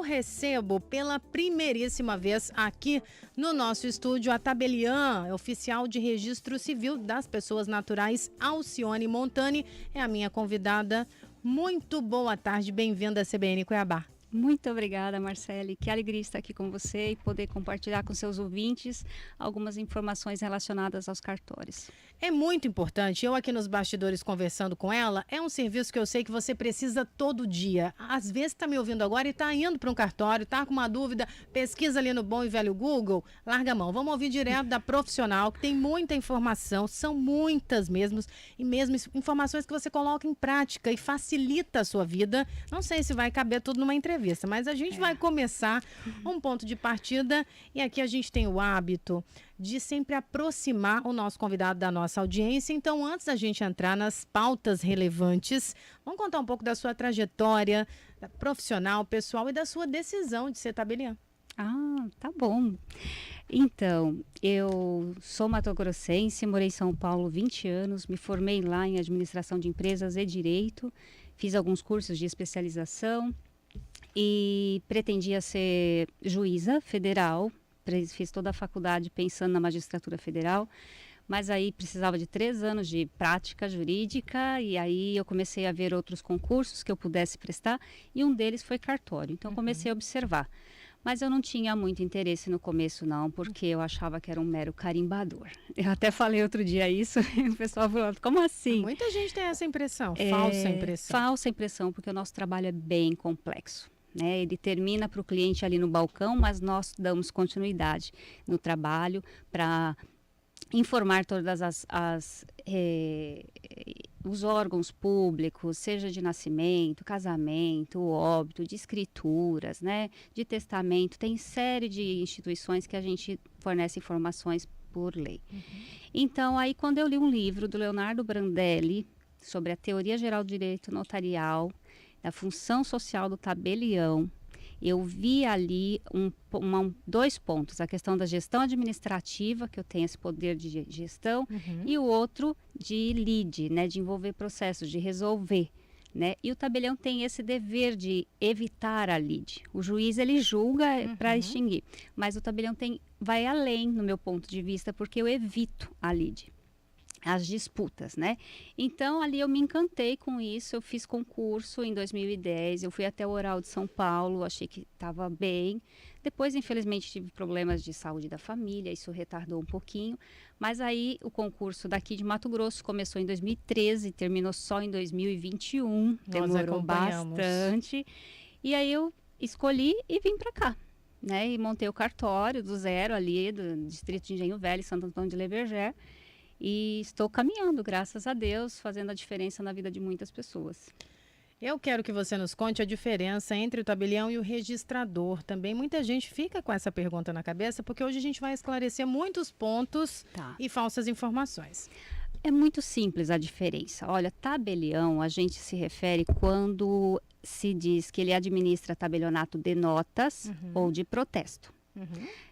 recebo pela primeiríssima vez aqui no nosso estúdio a tabeliã oficial de registro civil das pessoas naturais, Alcione Montani, é a minha convidada. Muito boa tarde, bem-vinda à CBN Cuiabá. Muito obrigada, Marcele. Que alegria estar aqui com você e poder compartilhar com seus ouvintes algumas informações relacionadas aos cartórios. É muito importante. Eu aqui nos bastidores conversando com ela, é um serviço que eu sei que você precisa todo dia. Às vezes está me ouvindo agora e está indo para um cartório, está com uma dúvida, pesquisa ali no bom e velho Google, larga a mão. Vamos ouvir direto da profissional, que tem muita informação, são muitas mesmo, e mesmo informações que você coloca em prática e facilita a sua vida. Não sei se vai caber tudo numa entrevista, mas a gente vai começar um ponto de partida e aqui a gente tem o hábito de sempre aproximar o nosso convidado da nossa audiência. Então, antes da gente entrar nas pautas relevantes, vamos contar um pouco da sua trajetória profissional, pessoal e da sua decisão de ser tabeliã. Ah, tá bom. Então, eu sou matogrossense, morei em São Paulo 20 anos, me formei lá em administração de empresas e direito, fiz alguns cursos de especialização e pretendia ser juíza federal, fiz toda a faculdade pensando na magistratura federal, mas aí precisava de 3 anos de prática jurídica e aí eu comecei a ver outros concursos que eu pudesse prestar e um deles foi cartório, então comecei a observar. Mas eu não tinha muito interesse no começo não, porque eu achava que era um mero carimbador. Eu até falei outro dia isso e o pessoal falou, como assim? Muita gente tem essa impressão, falsa impressão. Falsa impressão, porque o nosso trabalho é bem complexo. Né, ele termina para o cliente ali no balcão, mas nós damos continuidade no trabalho para informar todas os órgãos públicos, seja de nascimento, casamento, óbito, de escrituras, né, de testamento. Tem série de instituições que a gente fornece informações por lei. Então, aí quando eu li um livro do Leonardo Brandelli sobre a teoria geral do direito notarial, da função social do tabelião, eu vi ali 2 pontos, a questão da gestão administrativa, que eu tenho esse poder de gestão, e o outro de lead, né, de envolver processos, de resolver, né, e o tabelião tem esse dever de evitar a lead. O juiz, ele julga para extinguir, mas o tabelião vai além, no meu ponto de vista, porque eu evito a lead. As disputas, né? Então, ali eu me encantei com isso, eu fiz concurso em 2010, eu fui até o Oral de São Paulo, achei que estava bem. Depois, infelizmente, tive problemas de saúde da família, isso retardou um pouquinho. Mas aí, o concurso daqui de Mato Grosso começou em 2013, terminou só em 2021, demorou bastante. E aí, eu escolhi e vim para cá, né? E montei o cartório do zero ali, do Distrito de Engenho Velho, Santo Antônio de Leverger. E estou caminhando, graças a Deus, fazendo a diferença na vida de muitas pessoas. Eu quero que você nos conte a diferença entre o tabelião e o registrador. Também muita gente fica com essa pergunta na cabeça, porque hoje a gente vai esclarecer muitos pontos e falsas informações. É muito simples a diferença. Olha, tabelião, a gente se refere quando se diz que ele administra tabelionato de notas ou de protesto.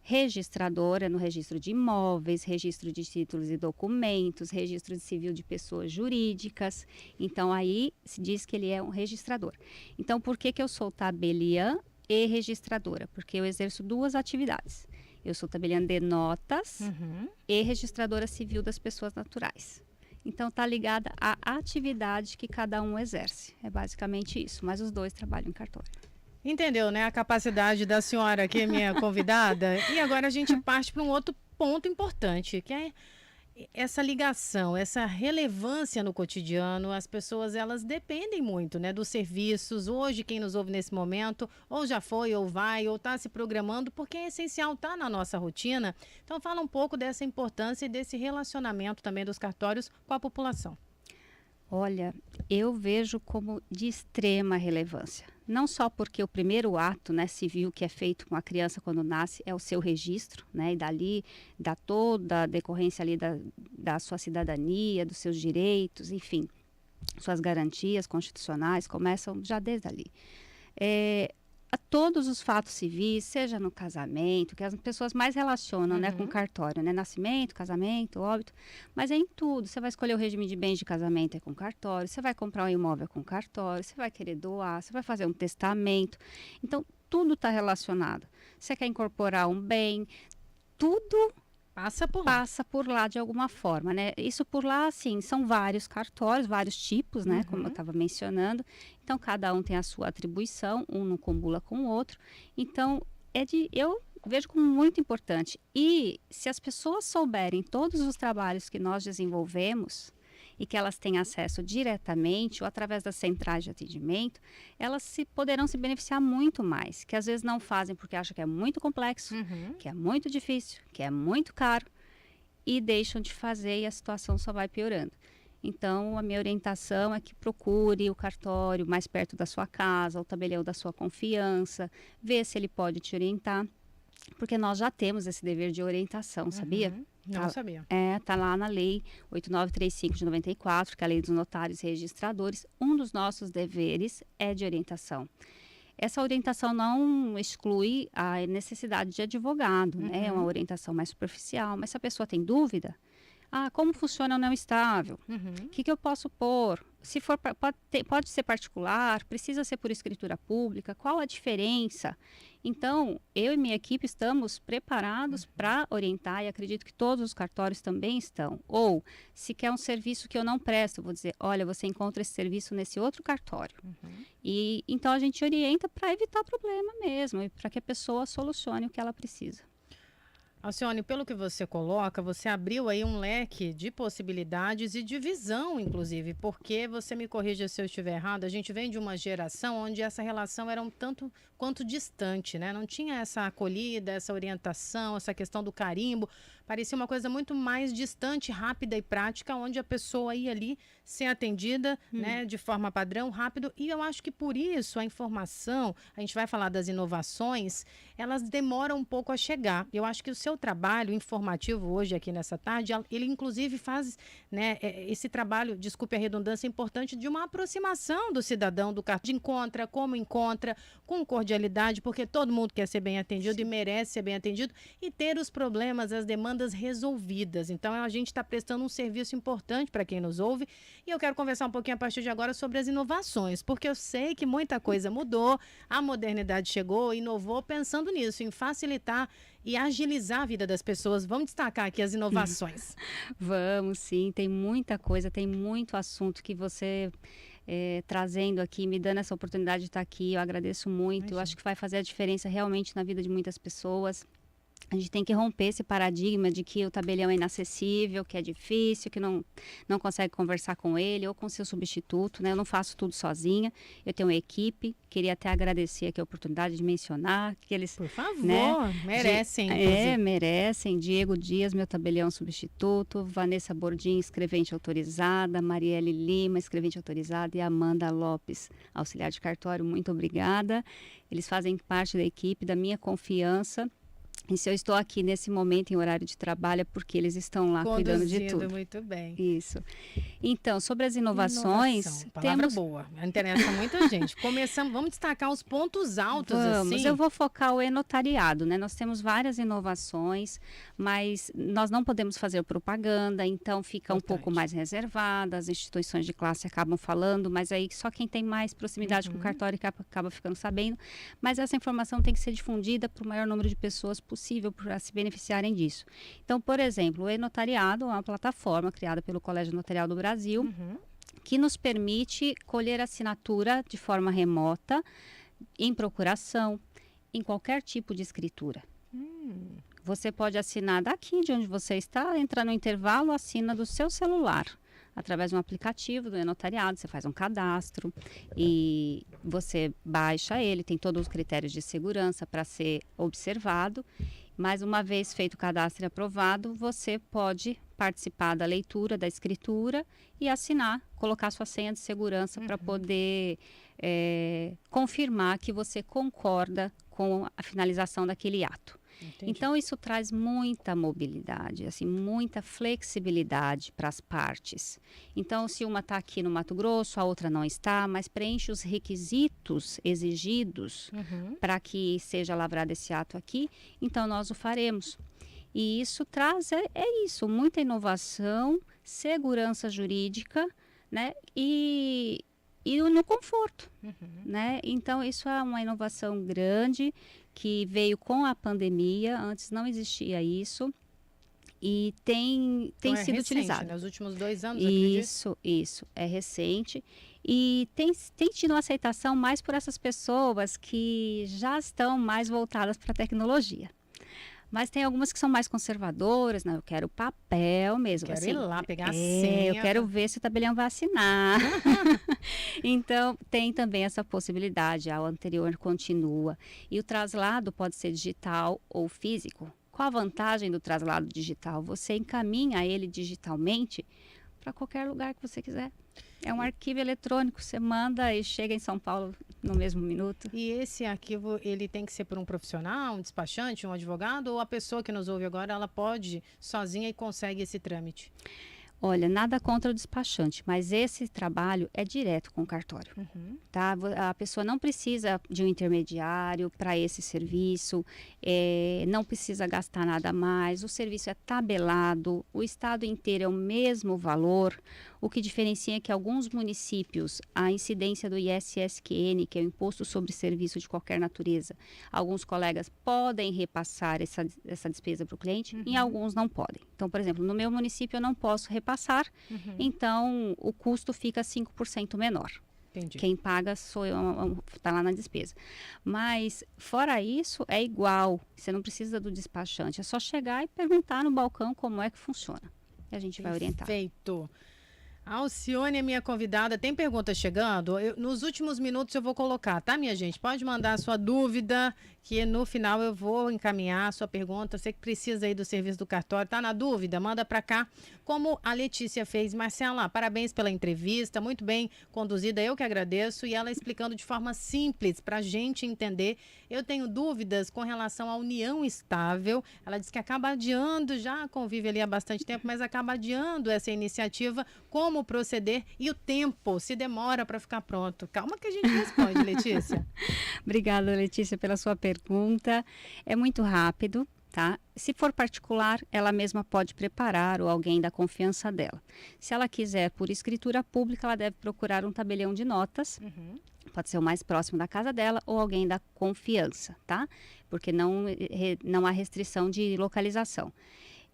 Registrador é no registro de imóveis, registro de títulos e documentos, registro de civil de pessoas jurídicas. Então, aí se diz que ele é um registrador. Então, por que eu sou tabeliã e registradora? Porque eu exerço 2 atividades. Eu sou tabeliã de notas e registradora civil das pessoas naturais. Então, está ligada à atividade que cada um exerce. É basicamente isso, mas os 2 trabalham em cartório. Entendeu, né? A capacidade da senhora aqui, minha convidada. E agora a gente parte para um outro ponto importante, que é essa ligação, essa relevância no cotidiano. As pessoas, elas dependem muito, né, dos serviços. Hoje, quem nos ouve nesse momento, ou já foi, ou vai, ou está se programando, porque é essencial estar na nossa rotina. Então, fala um pouco dessa importância e desse relacionamento também dos cartórios com a população. Olha, eu vejo como de extrema relevância. Não só porque o primeiro ato, né, civil que é feito com a criança quando nasce é o seu registro, né, e dali dá toda a decorrência ali da sua cidadania, dos seus direitos, enfim, suas garantias constitucionais começam já desde ali. A todos os fatos civis, seja no casamento, que as pessoas mais relacionam, né, com o cartório, né, nascimento, casamento, óbito, mas é em tudo. Você vai escolher o regime de bens de casamento, é com cartório, você vai comprar um imóvel com cartório, você vai querer doar, você vai fazer um testamento. Então, tudo está relacionado. Você quer incorporar um bem, tudo passa por lá de alguma forma, né? Isso por lá, assim, são vários cartórios, vários tipos, né? Como eu estava mencionando. Então, cada um tem a sua atribuição, um não combula com o outro. Então, eu vejo como muito importante. E se as pessoas souberem todos os trabalhos que nós desenvolvemos e que elas têm acesso diretamente ou através das centrais de atendimento, elas poderão se beneficiar muito mais, que às vezes não fazem porque acham que é muito complexo, que é muito difícil, que é muito caro, e deixam de fazer e a situação só vai piorando. Então, a minha orientação é que procure o cartório mais perto da sua casa, o tabelião da sua confiança, vê se ele pode te orientar, porque nós já temos esse dever de orientação, sabia? Não sabia. Tá lá na lei 8935 de 94, que é a lei dos notários e registradores. Um dos nossos deveres é de orientação. Essa orientação não exclui a necessidade de advogado, né? É uma orientação mais superficial, mas se a pessoa tem dúvida, como funciona a união estável? O que eu posso pôr? Se for, pode ser particular, precisa ser por escritura pública, qual a diferença? Então, eu e minha equipe estamos preparados para orientar e acredito que todos os cartórios também estão. Ou, se quer um serviço que eu não presto, eu vou dizer, olha, você encontra esse serviço nesse outro cartório. E então a gente orienta para evitar problema mesmo e para que a pessoa solucione o que ela precisa. Alcione, pelo que você coloca, você abriu aí um leque de possibilidades e de visão, inclusive, porque você me corrija se eu estiver errado, a gente vem de uma geração onde essa relação era um tanto quanto distante, né? Não tinha essa acolhida, essa orientação, essa questão do carimbo, parecia uma coisa muito mais distante, rápida e prática, onde a pessoa ia ali ser atendida, né, de forma padrão, rápido, e eu acho que por isso a informação, a gente vai falar das inovações, elas demoram um pouco a chegar. Eu acho que o seu trabalho informativo hoje aqui nessa tarde, ele inclusive faz, né, esse trabalho, desculpe a redundância, importante de uma aproximação do cidadão, do cartão, de encontra, como encontra, com cordialidade, porque todo mundo quer ser bem atendido e merece ser bem atendido e ter os problemas, as demandas resolvidas. Então, a gente está prestando um serviço importante para quem nos ouve e eu quero conversar um pouquinho a partir de agora sobre as inovações, porque eu sei que muita coisa mudou, a modernidade chegou, inovou pensando nisso, em facilitar e agilizar a vida das pessoas. Vamos destacar aqui as inovações. Vamos, sim. Tem muita coisa, tem muito assunto que você trazendo aqui, me dando essa oportunidade de estar aqui. Eu agradeço muito. Eu acho que vai fazer a diferença realmente na vida de muitas pessoas. A gente tem que romper esse paradigma de que o tabelião é inacessível, que é difícil, que não consegue conversar com ele ou com seu substituto, né? Eu não faço tudo sozinha, eu tenho uma equipe. Queria até agradecer aqui a oportunidade de mencionar que eles... Por favor, né, merecem. Merecem. Diego Dias, meu tabelião substituto, Vanessa Bordim, escrevente autorizada, Marielle Lima, escrevente autorizada e Amanda Lopes, auxiliar de cartório. Muito obrigada. Eles fazem parte da equipe, da minha confiança. E se eu estou aqui nesse momento em horário de trabalho é porque eles estão lá cuidando de tudo. Muito bem. Isso. Então, sobre as inovações... Palavra boa. Interessa muita gente. Vamos destacar os pontos altos, assim. Eu vou focar o e-notariado, né? Nós temos várias inovações, mas nós não podemos fazer propaganda, então fica um pouco mais reservada, as instituições de classe acabam falando, mas aí só quem tem mais proximidade com o cartório acaba ficando sabendo. Mas essa informação tem que ser difundida para o maior número de pessoas possível para se beneficiarem disso. Então, por exemplo, o e-notariado é uma plataforma criada pelo Colégio Notarial do Brasil, que nos permite colher assinatura de forma remota, em procuração, em qualquer tipo de escritura. Você pode assinar daqui de onde você está, entra no intervalo, assina do seu celular. Através de um aplicativo do e-notariado, você faz um cadastro e você baixa ele, tem todos os critérios de segurança para ser observado. Mas uma vez feito o cadastro e aprovado, você pode participar da leitura, da escritura e assinar, colocar sua senha de segurança para poder confirmar que você concorda com a finalização daquele ato. Entendi. Então, isso traz muita mobilidade, assim, muita flexibilidade para as partes. Então, se uma está aqui no Mato Grosso, a outra não está, mas preenche os requisitos exigidos para que seja lavrado esse ato aqui, então nós o faremos. E isso traz, isso, muita inovação, segurança jurídica, né? E e no conforto, né? Então, isso é uma inovação grande que veio com a pandemia, antes não existia isso, e tem Então é sido recente, utilizado. né? Os últimos 2 anos, acredito. Isso, é recente. E tem tido uma aceitação mais por essas pessoas que já estão mais voltadas para a tecnologia. Mas tem algumas que são mais conservadoras, né? Eu quero papel mesmo. Quero assim, ir lá pegar a eu senha. quero ver se o tabelião vai assinar. Então, tem também essa possibilidade. O anterior continua. E o traslado pode ser digital ou físico. Qual a vantagem do traslado digital? Você encaminha ele digitalmente para qualquer lugar que você quiser. É um arquivo eletrônico, você manda e chega em São Paulo no mesmo minuto. E esse arquivo, ele tem que ser por um profissional, um despachante, um advogado, ou a pessoa que nos ouve agora, ela pode sozinha e consegue esse trâmite? Olha, nada contra o despachante, mas esse trabalho é direto com o cartório, tá? A pessoa não precisa de um intermediário para esse serviço, não precisa gastar nada a mais, o serviço é tabelado, o estado inteiro é o mesmo valor. O que diferencia é que alguns municípios, a incidência do ISSQN, que é o Imposto sobre Serviço de Qualquer Natureza, alguns colegas podem repassar essa despesa para o cliente e alguns não podem. Então, por exemplo, no meu município eu não posso repassar, então o custo fica 5% menor. Entendi. Quem paga sou eu, está lá na despesa. Mas, fora isso, é igual. Você não precisa do despachante. É só chegar e perguntar no balcão como é que funciona. E a gente vai orientar. Perfeito. A Alcione é minha convidada. Tem perguntas chegando? Nos últimos minutos eu vou colocar, tá, minha gente? Pode mandar a sua dúvida, que no final eu vou encaminhar a sua pergunta. Você que precisa aí do serviço do cartório, tá na dúvida? Manda para cá, como a Letícia fez. Marcela, parabéns pela entrevista, muito bem conduzida, eu que agradeço. E ela explicando de forma simples para a gente entender. Eu tenho dúvidas com relação à união estável. Ela disse que acaba adiando, já convive ali há bastante tempo, mas acaba adiando essa iniciativa. Como proceder e o tempo, se demora para ficar pronto? Calma que a gente responde, Letícia. Obrigada, Letícia, pela sua pergunta. É muito rápido, tá? Se for particular, ela mesma pode preparar ou alguém da confiança dela. Se ela quiser por escritura pública, ela deve procurar um tabelião de notas. Pode ser o mais próximo da casa dela ou alguém da confiança, tá? Porque não há restrição de localização.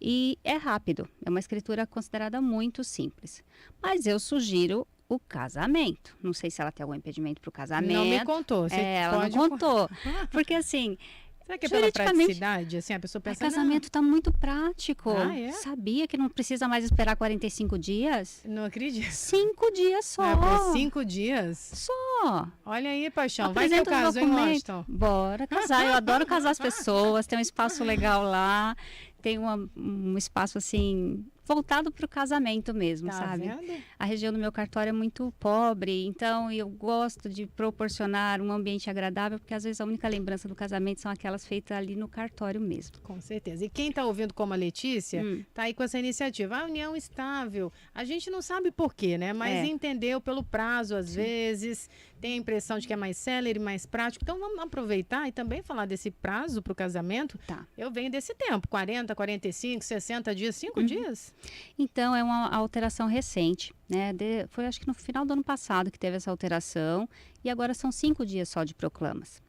E é rápido, é uma escritura considerada muito simples. Mas eu sugiro o casamento. Não sei se ela tem algum impedimento para o casamento. Não me contou. Você ela pode... não contou. Porque assim, será que é pela praticidade? Assim, a pessoa pensa, o casamento está muito prático. Ah, é? Sabia que não precisa mais esperar 45 dias? Não acredito. 5 dias só. É, por 5 dias? Só. Olha aí, paixão. Vai ter o caso, hein, Washington? Bora casar. Eu adoro casar as pessoas. Tem um espaço legal lá. Tem um espaço assim voltado para o casamento mesmo, Tá sabe? vendo? A região do meu cartório é muito pobre, então eu gosto de proporcionar um ambiente agradável, porque às vezes a única lembrança do casamento são aquelas feitas ali no cartório mesmo. Com certeza. E quem está ouvindo como a Letícia, está aí com essa iniciativa. A união estável. A gente não sabe por quê, né? Mas entendeu pelo prazo, às vezes. Tem a impressão de que é mais célere, mais prático. Então, vamos aproveitar e também falar desse prazo para o casamento. Tá. Eu venho desse tempo, 40, 45, 60 dias, 5 dias. Então, é uma alteração recente, né? Foi acho que no final do ano passado que teve essa alteração e agora são 5 dias só de proclamas.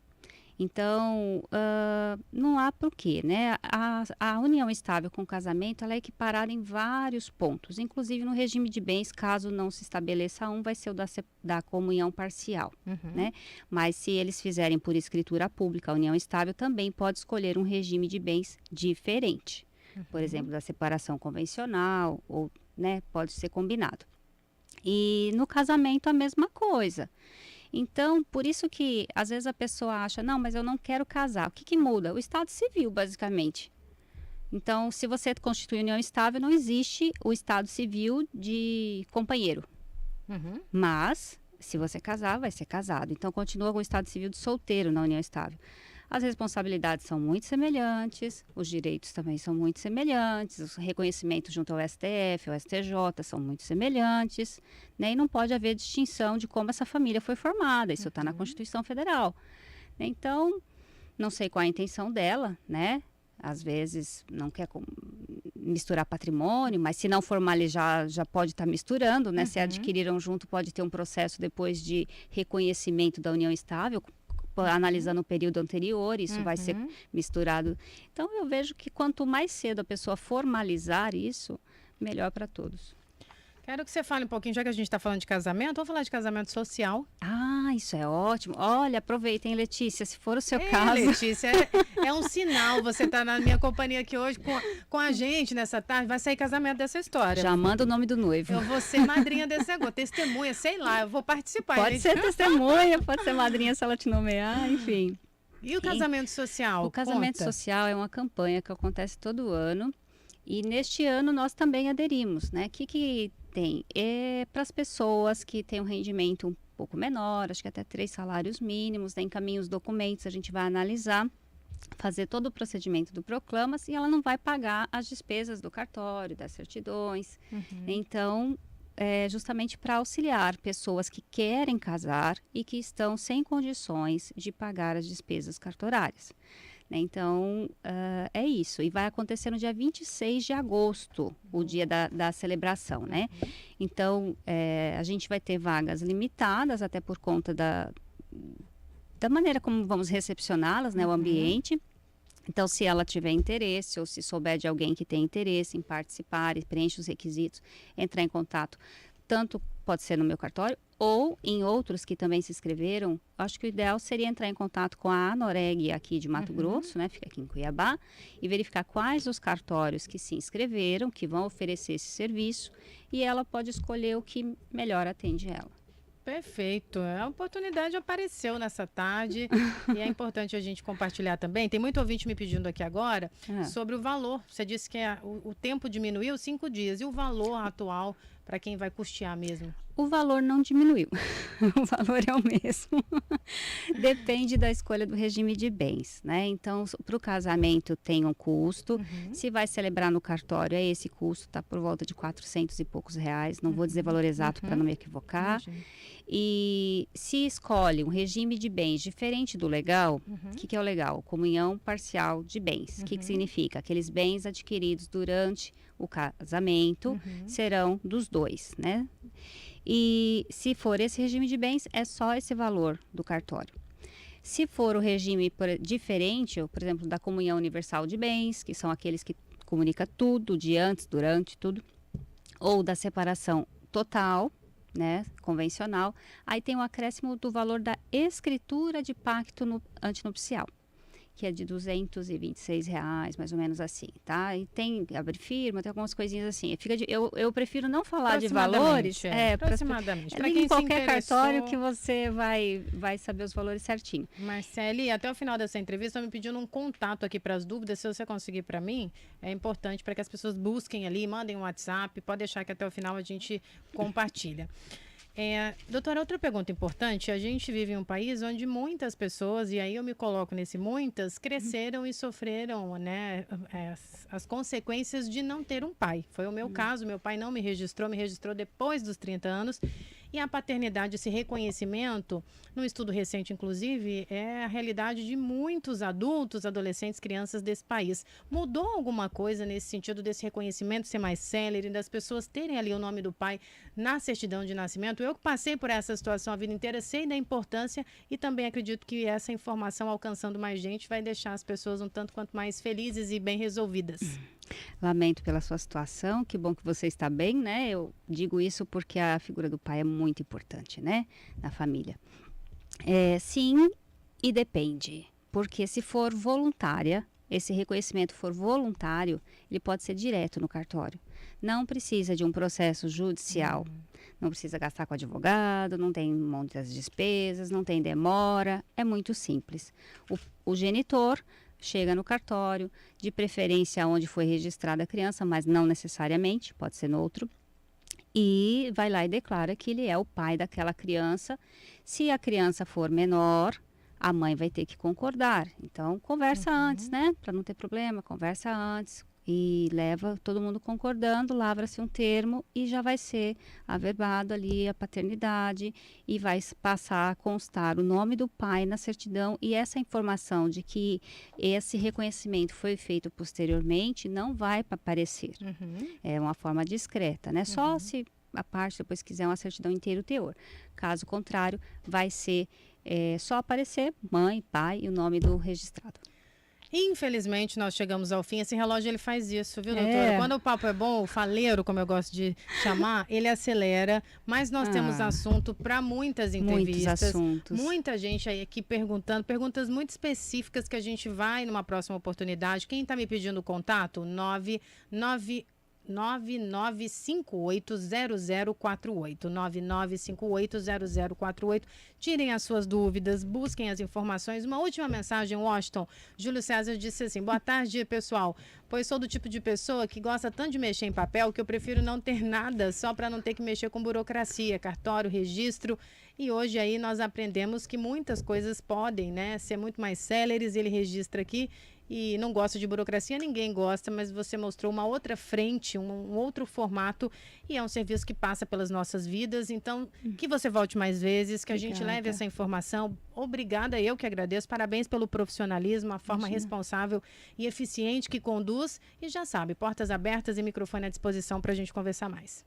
Então, não há porquê, né? A união estável com o casamento, ela é equiparada em vários pontos, inclusive no regime de bens, caso não se estabeleça um, vai ser o da comunhão parcial, né? Mas se eles fizerem por escritura pública, a união estável também pode escolher um regime de bens diferente. Por exemplo, da separação convencional, ou, né, pode ser combinado. E no casamento a mesma coisa. Então, por isso que às vezes a pessoa acha, não, mas eu não quero casar. O que muda? O estado civil, basicamente. Então, se você constitui união estável, não existe o estado civil de companheiro. Mas, se você casar, vai ser casado. Então, continua com o estado civil de solteiro na união estável. As responsabilidades são muito semelhantes, os direitos também são muito semelhantes, os reconhecimentos junto ao STF, ao STJ são muito semelhantes, né? E não pode haver distinção de como essa família foi formada, isso está na Constituição Federal. Então, não sei qual a intenção dela, né? Às vezes não quer misturar patrimônio, mas se não formalizar, já pode estar misturando, né? Se adquiriram junto, pode ter um processo depois de reconhecimento da união estável, analisando o período anterior, isso vai ser misturado. Então, eu vejo que quanto mais cedo a pessoa formalizar isso, melhor para todos. Quero que você fale um pouquinho, já que a gente está falando de casamento, vamos falar de casamento social. Ah, isso é ótimo. Olha, aproveitem, Letícia, se for o seu caso. Letícia, é um sinal você estar na minha companhia aqui hoje com a gente nessa tarde. Vai sair casamento dessa história. Já manda o nome do noivo. Eu vou ser madrinha desse negócio, testemunha, sei lá, eu vou participar. Pode ser testemunha, pode ser madrinha se ela te nomear, enfim. E o casamento social? O casamento social é uma campanha que acontece todo ano. E neste ano nós também aderimos, né? O que tem? É para as pessoas que têm um rendimento um pouco menor, acho que até 3 salários mínimos, né? Encaminha os documentos, a gente vai analisar, fazer todo o procedimento do Proclama-se e ela não vai pagar as despesas do cartório, das certidões. Então, é justamente para auxiliar pessoas que querem casar e que estão sem condições de pagar as despesas cartorárias. Então, é isso. E vai acontecer no dia 26 de agosto, o dia da celebração, né? Então, a gente vai ter vagas limitadas, até por conta da maneira como vamos recepcioná-las, né? O ambiente. Então, se ela tiver interesse ou se souber de alguém que tem interesse em participar e preenche os requisitos, entrar em contato, tanto pode ser no meu cartório ou em outros que também se inscreveram. Acho que o ideal seria entrar em contato com a Anoreg aqui de Mato Grosso, né? Fica aqui em Cuiabá, e verificar quais os cartórios que se inscreveram, que vão oferecer esse serviço, e ela pode escolher o que melhor atende ela. Perfeito. A oportunidade apareceu nessa tarde e é importante a gente compartilhar também. Tem muito ouvinte me pedindo aqui agora sobre o valor. Você disse que o tempo diminuiu 5 dias. E o valor atual para quem vai custear mesmo? O valor não diminuiu. O valor é o mesmo. Depende da escolha do regime de bens, né? Então, para o casamento tem um custo. Se vai celebrar no cartório, esse custo está por volta de 400 e poucos reais. Não vou dizer valor exato para não me equivocar. E se escolhe um regime de bens diferente do legal, o que é o legal? Comunhão parcial de bens. O que significa? Aqueles bens adquiridos durante o casamento serão dos dois, né? E se for esse regime de bens, é só esse valor do cartório. Se for o regime diferente, por exemplo, da comunhão universal de bens, que são aqueles que comunica tudo, de antes, durante, tudo, ou da separação total, né, convencional, aí tem um acréscimo do valor da escritura de pacto antinupcial, que é de R$226, mais ou menos assim, tá? E tem abre firma, tem algumas coisinhas assim. Eu prefiro não falar de valores. Aproximadamente. Para em qualquer cartório que você vai saber os valores certinho. Marcele, até o final dessa entrevista, me pedindo um contato aqui para as dúvidas. Se você conseguir para mim, é importante para que as pessoas busquem ali, mandem um WhatsApp. Pode deixar que até o final a gente compartilha. Doutora, outra pergunta importante, a gente vive em um país onde muitas pessoas, e aí eu me coloco nesse muitas, cresceram e sofreram, né, as consequências de não ter um pai. Foi o meu caso, meu pai não me registrou depois dos 30 anos, e a paternidade, esse reconhecimento, num estudo recente, inclusive, é a realidade de muitos adultos, adolescentes, crianças desse país. Mudou alguma coisa nesse sentido desse reconhecimento ser mais célere, das pessoas terem ali o nome do pai na certidão de nascimento? Eu que passei por essa situação a vida inteira, sei da importância e também acredito que essa informação alcançando mais gente vai deixar as pessoas um tanto quanto mais felizes e bem resolvidas. Lamento pela sua situação, que bom que você está bem, né? Eu digo isso porque a figura do pai é muito importante, né? Na família. Sim, e depende. Porque se for voluntária, esse reconhecimento for voluntário, ele pode ser direto no cartório. Não precisa de um processo judicial. Não precisa gastar com advogado, não tem muitas despesas, não tem demora. É muito simples. O genitor chega no cartório, de preferência onde foi registrada a criança, mas não necessariamente, pode ser no outro, e vai lá e declara que ele é o pai daquela criança. Se a criança for menor, a mãe vai ter que concordar. Então, conversa antes, né? Para não ter problema, conversa antes, E leva todo mundo concordando, lavra-se um termo e já vai ser averbado ali a paternidade e vai passar a constar o nome do pai na certidão, e essa informação de que esse reconhecimento foi feito posteriormente não vai aparecer. É uma forma discreta, né? Só se a parte depois quiser uma certidão inteira o teor. Caso contrário, vai ser só aparecer mãe, pai e o nome do registrado. Infelizmente, nós chegamos ao fim. Esse relógio, ele faz isso, viu, doutora? Quando o papo é bom, o faleiro, como eu gosto de chamar, ele acelera. Mas nós temos assunto para muitas entrevistas. Muitos assuntos. Muita gente aí aqui perguntando, perguntas muito específicas que a gente vai numa próxima oportunidade. Quem está me pedindo contato? 99580048. 99580048. Tirem as suas dúvidas, busquem as informações. Uma última mensagem, Washington. Júlio César disse assim: boa tarde, pessoal. Pois sou do tipo de pessoa que gosta tanto de mexer em papel que eu prefiro não ter nada, só para não ter que mexer com burocracia, cartório, registro. E hoje aí nós aprendemos que muitas coisas podem, né, ser muito mais céleres. Ele registra aqui. E não gosta de burocracia, ninguém gosta, mas você mostrou uma outra frente, um outro formato, e é um serviço que passa pelas nossas vidas. Então, que você volte mais vezes, que a gente leve essa informação. Obrigada, eu que agradeço. Parabéns pelo profissionalismo, a forma responsável e eficiente que conduz. E já sabe, portas abertas e microfone à disposição para a gente conversar mais.